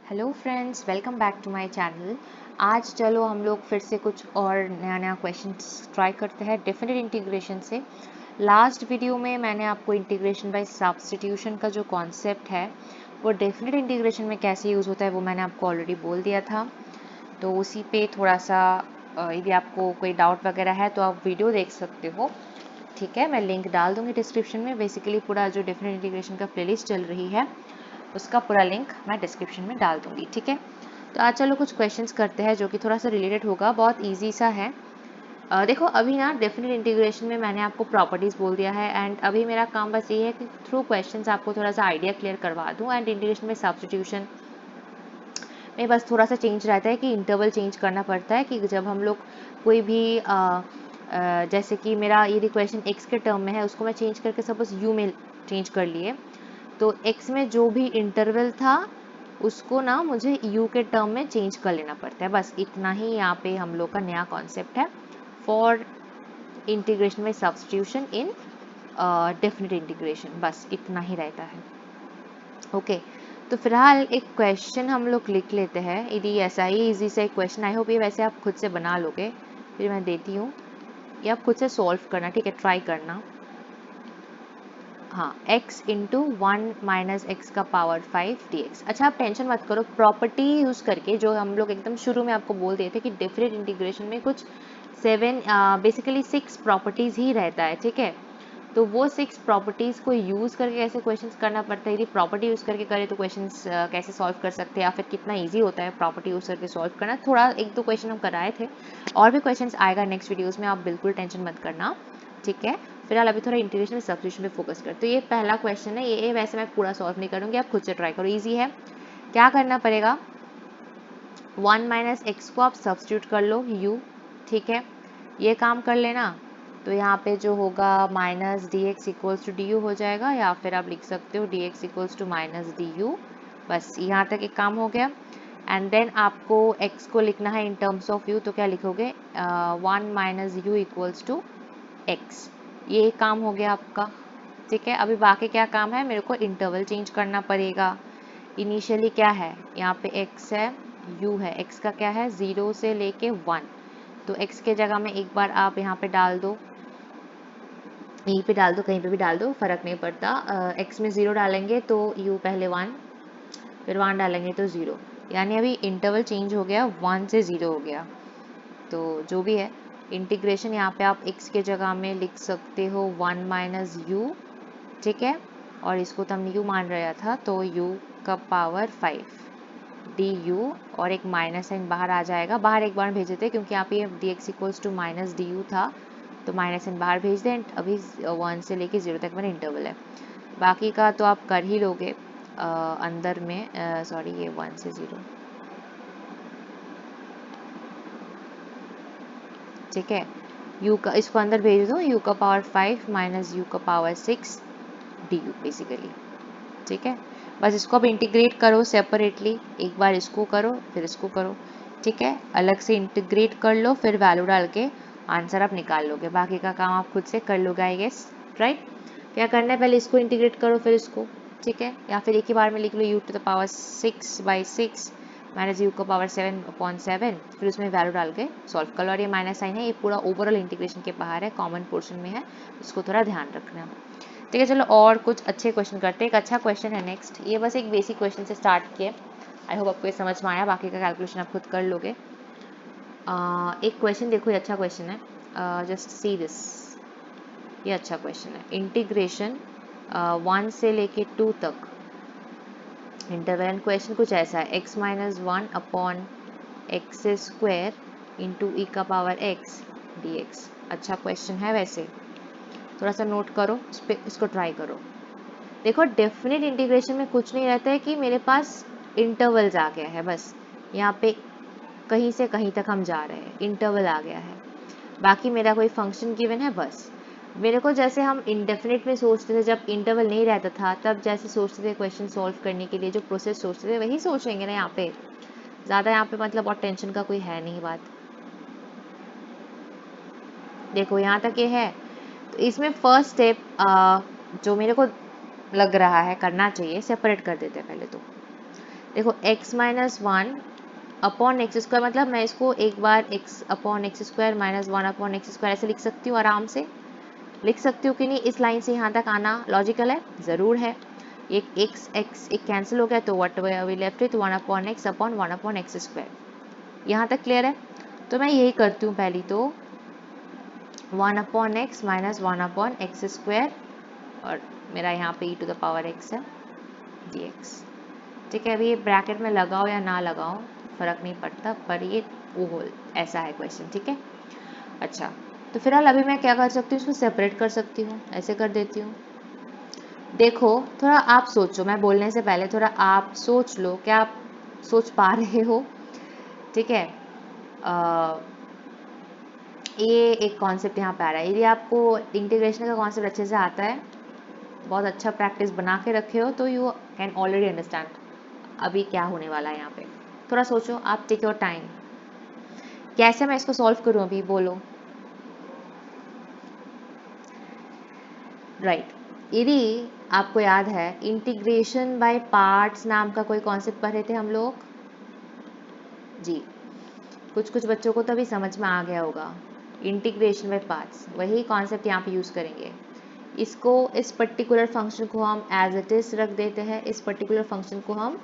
Hello friends, welcome back to my channel. आज चलो हम लोग फिर से कुछ और नया क्वेश्चन ट्राई करते हैं डेफिनेट इंटीग्रेशन से। लास्ट वीडियो में मैंने आपको इंटीग्रेशन बाय सब्स्टिट्यूशन का जो कॉन्सेप्ट है वो डेफिनेट इंटीग्रेशन में कैसे यूज़ होता है वो मैंने आपको ऑलरेडी बोल दिया था। तो उसी पे थोड़ा सा यदि आपको कोई डाउट वगैरह है तो आप वीडियो देख सकते हो। ठीक है, मैं लिंक डाल दूंगी डिस्क्रिप्शन में। बेसिकली पूरा जो डेफिनेट इंटीग्रेशन का प्लेलिस्ट चल रही है उसका पूरा लिंक मैं डिस्क्रिप्शन में डाल दूंगी। ठीक है, तो आज चलो कुछ क्वेश्चंस करते हैं जो कि थोड़ा सा रिलेटेड होगा, बहुत इजी सा है। देखो अभी ना डेफिनेट इंटीग्रेशन में मैंने आपको प्रॉपर्टीज बोल दिया है एंड अभी मेरा काम बस ये है कि थ्रू क्वेश्चंस आपको थोड़ा सा आइडिया क्लियर करवा दूं। एंड इंटीग्रेशन में सब्स्टिट्यूशन में बस थोड़ा सा चेंज रहता है कि इंटरवल चेंज करना पड़ता है कि जब हम लोग कोई भी जैसे कि मेरा यदि क्वेश्चन एक्स के टर्म में है उसको मैं चेंज करके सपोज यू में चेंज कर लिए, तो x में जो भी इंटरवल था उसको ना मुझे u के टर्म में चेंज कर लेना पड़ता है। बस इतना ही यहाँ पे हम लोग का नया कॉन्सेप्ट है फॉर इंटीग्रेशन में सब्स्टिट्यूशन इन डेफिनेट इंटीग्रेशन। बस इतना ही रहता है। ओके, तो फिलहाल एक क्वेश्चन हम लोग लिख लेते हैं। यदि ऐसा ही इजी सा एक क्वेश्चन, आई होप ये वैसे आप खुद से बना लोगे, फिर मैं देती हूँ, ये आप खुद से सॉल्व करना। ठीक है, ट्राई करना। हाँ, x इंटू 1 माइनस एक्स का पावर 5 dx। अच्छा, आप टेंशन मत करो, प्रॉपर्टी यूज़ करके जो हम लोग एकदम शुरू में आपको बोल दिए थे कि डेफिनेट इंटीग्रेशन में कुछ 7 बेसिकली 6 प्रॉपर्टीज़ ही रहता है। ठीक है, तो वो 6 प्रॉपर्टीज़ को यूज़ करके कैसे क्वेश्चंस करना पड़ता है, यदि प्रॉपर्टी यूज़ करके करें तो क्वेश्चंस कैसे सॉल्व कर सकते हैं, या फिर कितना ईजी होता है प्रॉपर्टी यूज़ करके सॉल्व करना। थोड़ा एक दो क्वेश्चन हम कराए थे, और भी क्वेश्चंस आएगा नेक्स्ट वीडियोज़ में, आप बिल्कुल टेंशन मत करना। ठीक है, फिलहाल अभी थोड़ा इंटीग्रेशन में सब्स्टिट्यूशन पे फोकस कर। तो ये पहला क्वेश्चन है, ये वैसे मैं पूरा सॉल्व नहीं करूँगी, आप खुद से ट्राई करो, इजी है। क्या करना पड़ेगा, 1 माइनस एक्स को आप सब्स्टिट्यूट कर लो u। ठीक है, ये काम कर लेना, तो यहाँ पे जो होगा minus d x equals to d u हो जाएगा, या फिर आप लिख सकते हो d x equals to minus d u. बस यहाँ तक एक काम हो गया। एंड देन आपको x को लिखना है इन टर्म्स ऑफ u, तो क्या लिखोगे, 1 minus u equals to x. ये काम हो गया आपका। ठीक है, अभी बाकी क्या काम है, मेरे को इंटरवल चेंज करना पड़ेगा। इनिशियली क्या है, यहाँ पे x है, u है, x का क्या है 0 से लेके 1, तो x के जगह में एक बार आप यहाँ पे डाल दो, यहीं पे डाल दो, कहीं पे भी डाल दो, फर्क नहीं पड़ता। x में 0 डालेंगे तो u पहले 1, फिर 1 डालेंगे तो 0, यानी अभी इंटरवल चेंज हो गया, 1 से 0 हो गया। तो जो भी है इंटीग्रेशन, यहाँ पे आप x के जगह में लिख सकते हो 1 माइनस यू। ठीक है, और इसको तो हमने u मान रहा था, तो u का पावर 5 du, और एक माइनस साइन बाहर आ जाएगा, बाहर एक बार भेज देते क्योंकि यहाँ पे dx equals to minus du था, तो माइनस साइन बाहर भेज दें। अभी 1 से लेके 0 तक मेरा इंटरवल है, बाकी का तो आप कर ही लोगे अंदर में। सॉरी, ये 1 से 0। ठीक है, u का इसको अंदर भेज दो, u का पावर 5 माइनस u का पावर 6 du बेसिकली। ठीक है, बस इसको अब इंटीग्रेट करो सेपरेटली, एक बार इसको करो फिर इसको करो। ठीक है, अलग से इंटीग्रेट कर लो, फिर वैल्यू डाल के आंसर आप निकाल लोगे, बाकी का काम आप खुद से कर लोगे आई गेस, राइट। क्या करना है, पहले इसको इंटीग्रेट करो फिर इसको। ठीक है, या फिर एक ही बार में लिख लो u to the power 6/6 minus u का पावर 7/7, फिर उसमें वैल्यू डाल के सॉल्व कर लो। और ये माइनस साइन है, ये पूरा ओवरऑल इंटीग्रेशन के बाहर है, कॉमन पोर्शन में है, इसको थोड़ा ध्यान रखना। ठीक है, चलो और कुछ अच्छे क्वेश्चन करते हैं। एक अच्छा क्वेश्चन है नेक्स्ट, ये बस एक बेसिक क्वेश्चन से स्टार्ट किए, आई होप आपको ये समझ में आया, बाकी का कैलकुलेशन आप खुद कर लोगे। एक क्वेश्चन देखो, ये अच्छा क्वेश्चन है, जस्ट सी दिस, ये अच्छा क्वेश्चन है। इंटीग्रेशन 1 से लेके 2 तक इंटरवल क्वेश्चन कुछ ऐसा है, x minus 1 upon x square into e का पावर x dx। अच्छा क्वेश्चन है वैसे, थोड़ा सा नोट करो, इसको ट्राई करो। देखो डेफिनेट इंटीग्रेशन में कुछ नहीं रहता है कि मेरे पास इंटरवल्स आ गया है, बस यहाँ पे कहीं से कहीं तक हम जा रहे हैं, इंटरवल आ गया है, बाकी मेरा कोई फंक्शन गिवन है बस। मेरे को जैसे हम इंडेफिनिट में सोचते थे, जब इंटरवल नहीं रहता था तब जैसे सोचते थे क्वेश्चन सॉल्व करने के लिए, जो प्रोसेस सोचते थे वही सोचेंगे ना यहाँ पे, ज़्यादा यहाँ पे मतलब और टेंशन का कोई है नहीं बात। देखो यहाँ तक ये है, तो इसमें फर्स्ट स्टेप जो मेरे को लग रहा है करना चाहिए, सेपरेट कर देते हैं पहले तो। देखो x minus one upon x square, मतलब मैं इसको एक बार x upon x square minus one upon x square ऐसे लिख सकती हूँ, आराम से लिख सकती हूँ कि नहीं। इस लाइन से यहाँ तक आना लॉजिकल है, ज़रूर है। एक x एक कैंसिल हो गया, तो what we left with one upon x upon one upon x square. यहाँ तक क्लियर है? तो मैं यही करती हूँ पहली, तो one upon x minus one upon x square, और मेरा यहाँ पे e to the power x है dx। ठीक है, अभी ये ब्रैकेट में लगाओ या ना लगाओ फर्क नहीं पड़ता, पर ये वो ऐसा है क्वेश्चन। ठीक है, अच्छा तो फिलहाल अभी मैं क्या कर सकती हूँ, इसको सेपरेट कर सकती हूँ, ऐसे कर देती हूँ। देखो थोड़ा आप सोचो, मैं बोलने से पहले थोड़ा आप सोच लो, क्या आप सोच पा रहे हो? ठीक है, ये एक कॉन्सेप्ट यहाँ पे आ रहा है। यदि आपको इंटीग्रेशन का कॉन्सेप्ट अच्छे से आता है, बहुत अच्छा प्रैक्टिस बना के रखे हो, तो यू कैन ऑलरेडी अंडरस्टैंड अभी क्या होने वाला है यहाँ पे। थोड़ा सोचो, आप टेक योर टाइम। कैसे मैं इसको सॉल्व करूँ अभी बोलो। राइट, यदि आपको याद है इंटीग्रेशन बाय पार्ट्स नाम का कोई कॉन्सेप्ट पढ़े थे हम लोग जी, कुछ कुछ बच्चों को तो अभी समझ में आ गया होगा। इंटीग्रेशन बाय पार्ट्स, वही कॉन्सेप्ट यहाँ पे यूज़ करेंगे। इसको, इस पर्टिकुलर फंक्शन को हम एज इट इज रख देते हैं, इस पर्टिकुलर फंक्शन को हम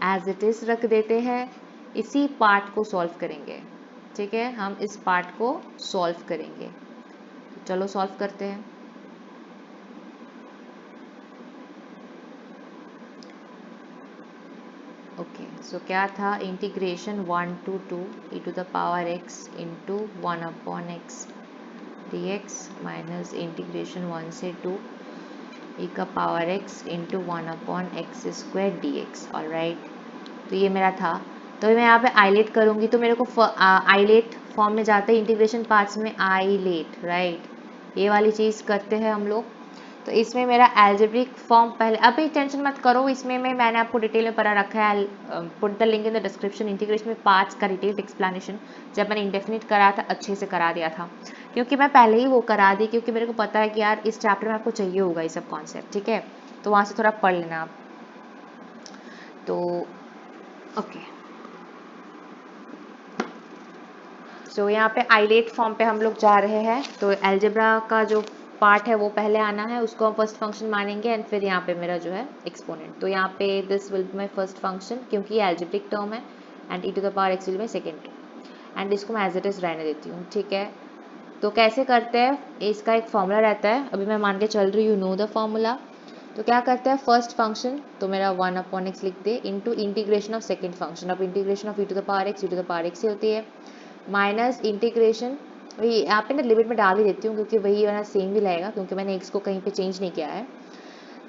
एज इट इज रख देते हैं, इसी पार्ट को सॉल्व करेंगे। ठीक है, हम इस पार्ट को सॉल्व करेंगे। चलो सॉल्व करते हैं। ओके, सो क्या था, integration 1 to 2 e to the power x into 1 upon x dx minus integration 1 से 2 e का power x into 1 upon x square d x. Alright, तो ये मेरा था। तो मैं यहाँ पे आइलेट करूँगी, तो मेरे को आइलेट फॉर्म में जाते हैं इंटीग्रेशन पार्ट्स में, आइलेट, राइट, ये वाली चीज़ करते हैं हम लोग। तो इसमें मेरा एल्जेब्रिक फॉर्म पहले, अभी टेंशन मत करो, इसमें मैंने आपको डिटेल में पढ़ा रखा है। Put the link in the description. Integration में पार्ट्स का डिटेल्ड एक्सप्लेनेशन जब मैंने इंडेफिनिट करा था, अच्छे से करा दिया था, क्योंकि मैं पहले ही वो करा दी, क्योंकि मेरे को पता है कि यार इस चैप्टर में आपको चाहिए होगा ये सब कॉन्सेप्ट। ठीक है, तो वहाँ से थोड़ा पढ़ लेना आप। तो ओके, सो यहाँ पे आइलेट फॉर्म पे हम लोग जा रहे हैं। तो एल्जेब्रा का जो पार्ट है वो पहले आना है, उसको हम फर्स्ट फंक्शन मानेंगे, एंड फिर यहाँ पे मेरा जो है एक्सपोनेंट। तो यहाँ पे this will be my first function, क्योंकि ये एल्जेब्रिक टर्म है, and e to the power x will be second, and इसको मैं एज इट इज रहने देती हूँ। ठीक है, तो कैसे करते हैं, इसका एक फॉर्मूला रहता है, अभी मैं मान के चल रही हूँ, नो द फॉर्मूला। तो क्या करते हैं, फर्स्ट फंक्शन तो मेरा 1 अपॉन एक्स लिख दे, into integration of second function. अब integration of e to the power x ही होती है, माइनस इंटीग्रेशन, वही यहाँ पे ना लिमिट में डाल ही देती हूँ, क्योंकि वही वाला सेम भी रहेगा, क्योंकि मैंने x को कहीं पे चेंज नहीं किया है।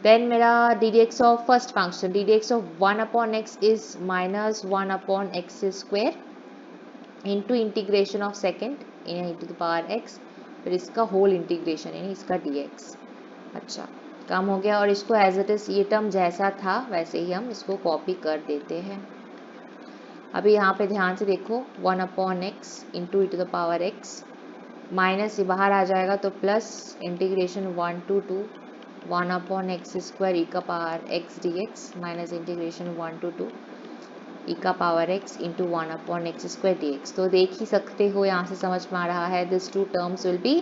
देन मेरा d d x of first function, d d x of 1 upon x is minus 1 upon x square into integration of second in to the power x, फिर इसका होल इंटीग्रेशन यानी इसका dx। अच्छा, काम हो गया, और इसको एज इट इज ये टर्म जैसा था वैसे ही हम इसको कॉपी कर देते हैं। अभी यहाँ पे ध्यान से देखो, 1 upon x into e to the power x, minus ये बाहर आ जाएगा तो plus integration 1 to 2 1 upon x square e का power x d x, minus integration 1 to 2 e का power x into 1 upon x square d x. तो देख ही सकते हो, यहाँ से समझ में आ रहा है, this two terms will be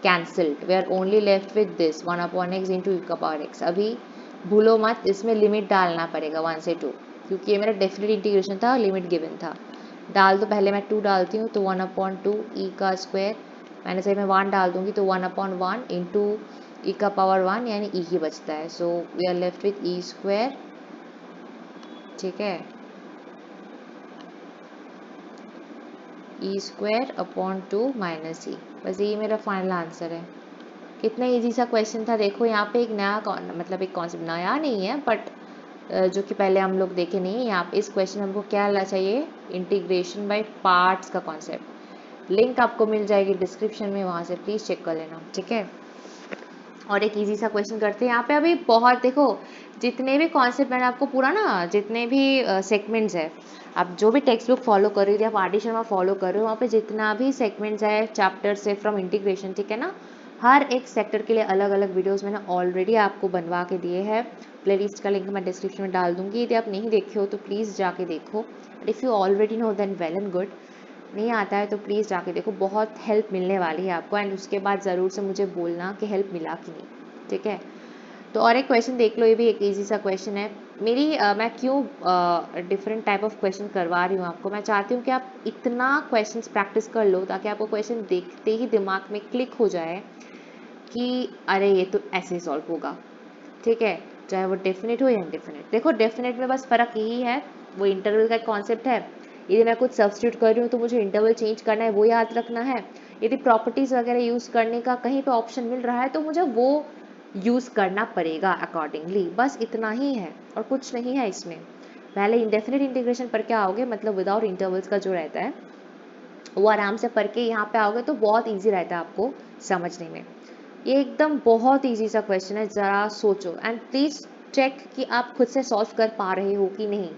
cancelled, we are only left with this 1 upon x into e का पावर एक्स। अभी भूलो मत, इसमें लिमिट डालना पड़ेगा 1 से 2, क्योंकि ये मेरा डेफिनेट इंटीग्रेशन था, लिमिट गिवन था। डाल दो, पहले मैं 2 डालती हूँ, तो 1 अपॉन 2 ई का स्क्वायर, मैंने सही में 1 डाल दूंगी, तो 1 अपॉन 1 इंटू ई का पावर 1 यानी ई ही बचता है। So we are left with e square. ठीक है, e square upon 2 minus e, बस ये मेरा फाइनल आंसर है। कितना इजी सा क्वेश्चन था। देखो यहाँ पे एक नया मतलब एक कॉन्सेप्ट नया नहीं है, बट जो कि पहले हम लोग देखे नहीं है। यहाँ पे इस क्वेश्चन में हमको क्या चाहिए, इंटीग्रेशन बाय पार्ट्स का कॉन्सेप्ट। लिंक आपको मिल जाएगी डिस्क्रिप्शन में, वहाँ से प्लीज़ चेक कर लेना। ठीक है, और एक इजी सा क्वेश्चन करते हैं यहाँ पे। अभी बहुत देखो, जितने भी कॉन्सेप्ट मैंने आपको पूरा ना, जितने भी सेगमेंट्स है, आप जो भी टेक्स्ट बुक फॉलो कर रही हो या आर.डी. शर्मा फॉलो कर रहे हो, वहाँ पे जितना भी सेगमेंट्स है चैप्टर से फ्रॉम इंटीग्रेशन, ठीक है ना, हर एक सेक्टर के लिए अलग अलग वीडियोस मैंने ऑलरेडी आपको बनवा के दिए हैं। प्लेलिस्ट का लिंक मैं डिस्क्रिप्शन में डाल दूंगी, यदि आप नहीं देखे हो तो प्लीज़ जाके देखो। If you already know then well and good, नहीं आता है तो प्लीज़ जाके देखो, बहुत हेल्प मिलने वाली है आपको। एंड उसके बाद ज़रूर से मुझे बोलना कि हेल्प मिला कि नहीं, ठीक है। तो और एक क्वेश्चन देख लो, ये भी एक इजी सा क्वेश्चन है। मैं क्यों डिफरेंट टाइप ऑफ क्वेश्चन करवा रही हूँ आपको, मैं चाहती हूँ कि आप इतना क्वेश्चंस प्रैक्टिस कर लो ताकि आपको क्वेश्चन देखते ही दिमाग में क्लिक हो जाए कि अरे ये तो ऐसे ही सॉल्व होगा, ठीक है, चाहे वो डेफिनेट हो या इनडेफिनेट। देखो डेफिनेट में बस फ़र्क यही है, वो इंटरवल का कॉन्सेप्ट है। यदि मैं कुछ सब्स्टिट्यूट कर रही हूँ तो मुझे इंटरवल चेंज करना है, वो याद रखना है। यदि प्रॉपर्टीज़ वगैरह यूज़ करने का कहीं पे ऑप्शन मिल रहा है तो मुझे वो यूज़ करना पड़ेगा अकॉर्डिंगली, बस इतना ही है और कुछ नहीं है इसमें। पहले इंडेफिनेट इंटीग्रेशन पर क्या आओगे, मतलब विदाउट इंटरवल्स का जो रहता है वो आराम से पढ़ के यहाँ पे आओगे तो बहुत ईजी रहता है आपको समझने में। ये एकदम बहुत ईजी सा क्वेश्चन है, ज़रा सोचो एंड प्लीज़ चेक कि आप खुद से सॉल्व कर पा रहे हो कि नहीं।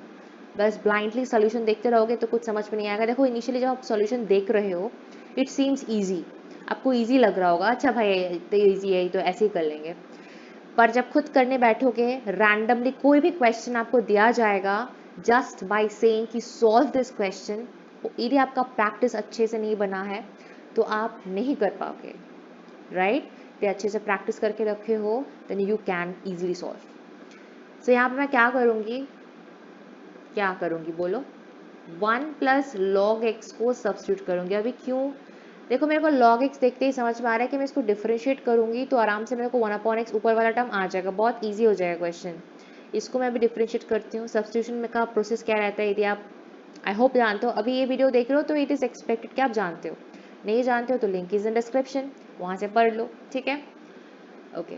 बस ब्लाइंडली सोल्यूशन देखते रहोगे तो कुछ समझ में नहीं आएगा। देखो इनिशियली जब आप सोल्यूशन देख रहे हो इट सीम्स ईजी, आपको ईजी लग रहा होगा, अच्छा भाई तो ईजी है तो ऐसे ही कर लेंगे। पर जब खुद करने बैठोगे, रैंडमली कोई भी क्वेश्चन आपको दिया जाएगा, जस्ट बाय सेइंग कि सॉल्व दिस क्वेश्चन, यदि आपका प्रैक्टिस अच्छे से नहीं बना है तो आप नहीं कर पाओगे, राइट। यदि अच्छे से प्रैक्टिस करके रखे हो then you can easily solve. So यहाँ पे मैं क्या करूँगी बोलो, 1 प्लस लॉग एक्स को सब्स्टिट्यूट करूँगी। अभी क्यों, देखो मेरे को log x देखते ही समझ में आ रहा है कि मैं इसको डिफरेंशिएट करूँगी तो आराम से मेरे को 1/x ऊपर वाला टर्म आ जाएगा, बहुत इजी हो जाएगा क्वेश्चन। इसको मैं अभी डिफरेंशिएट करती हूँ। सब्स्टिट्यूशन में का प्रोसेस क्या रहता है, यदि आप आई होप जानते हो, अभी ये वीडियो देख रहे हो तो इट इज़ एक्सपेक्टेड कि आप जानते हो, नहीं जानते हो तो लिंक इज इन डिस्क्रिप्शन, वहाँ से पढ़ लो, ठीक है। ओके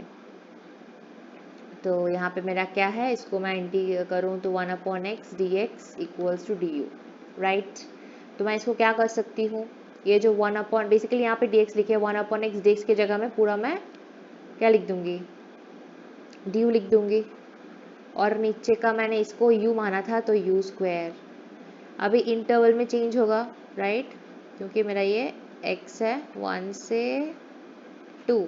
तो यहाँ पे मेरा क्या है, इसको मैं इंटीग्रेट करूँ तो 1/x dx equals to du, right. तो मैं इसको क्या कर सकती हूँ, ये जो बेसिकली यहाँ पे dx लिखे 1/x dx की जगह में पूरा मैं क्या लिख दूँगी, du लिख दूँगी। और नीचे का मैंने इसको u माना था तो u स्क्वायर। अभी इंटरवल में चेंज होगा, राइट, क्योंकि मेरा ये x है 1 से 2,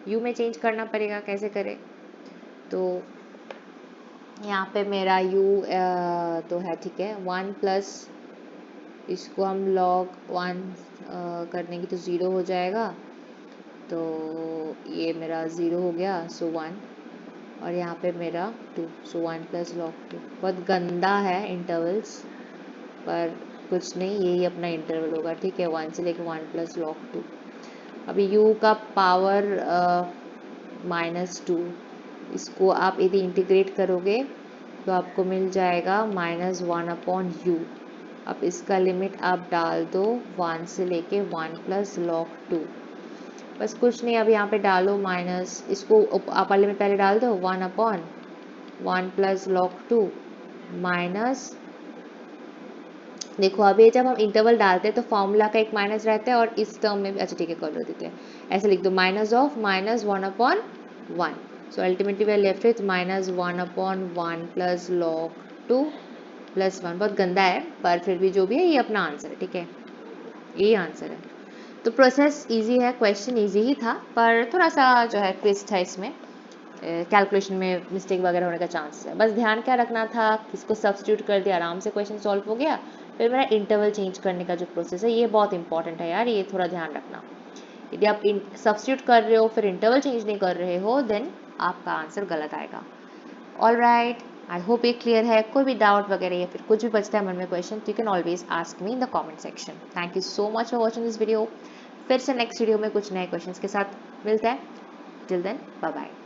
u में चेंज करना पड़ेगा, कैसे करें। तो यहाँ पे मेरा u तो है, ठीक है, 1 प्लस इसको हम log 1 करने की तो 0 हो जाएगा, तो ये मेरा 0 हो गया, सो 1, और यहाँ पे मेरा 2, सो 1 प्लस log 2। बहुत गंदा है इंटरवल्स, पर कुछ नहीं, यही अपना इंटरवल होगा, ठीक है, 1 से लेकर 1 प्लस log 2। अभी u का पावर -2, इसको आप यदि इंटीग्रेट करोगे तो आपको मिल जाएगा -1/u। अब इसका लिमिट आप डाल दो 1 से लेके 1 प्लस log 2, बस कुछ नहीं। अब यहाँ पे डालो माइनस, इसको अपर लिमिट पहले डाल दो 1/1 प्लस log 2 माइनस, देखो अभी जब हम इंटरवल डालते हैं तो फॉर्मूला का एक माइनस रहता है और इस टर्म में भी, अच्छा ठीक है कर देते हैं, ऐसे लिख दो -1/1, so ultimately we are left with -1/1 plus log 2 plus 1। बहुत गंदा है पर फिर भी जो भी है ये अपना आंसर है, ठीक है, यही आंसर है। तो प्रोसेस इजी है, क्वेश्चन इजी ही था पर थोड़ा सा जो है ट्विस्ट है इसमें, कैलकुलेशन में मिस्टेक वगैरह होने का चांस है। बस ध्यान क्या रखना था, किसको सब्स्टिट्यूट कर दिया, आराम से क्वेश्चन सॉल्व हो गया। फिर मेरा इंटरवल चेंज करने का जो प्रोसेस है ये बहुत इंपॉर्टेंट है यार, ये थोड़ा ध्यान रखना। यदि आप सब्स्टिट्यूट कर रहे हो फिर इंटरवल चेंज नहीं कर रहे हो देन आपका आंसर गलत आएगा। ऑल राइट, आई होप ये क्लियर है। कोई भी डाउट वगैरह या फिर कुछ भी बचता है मन में question, you can always ask me in the comment section. Thank you so much for watching this video. फिर से नेक्स्ट वीडियो में कुछ नए क्वेश्चंस के साथ मिलते हैं। Till then bye bye.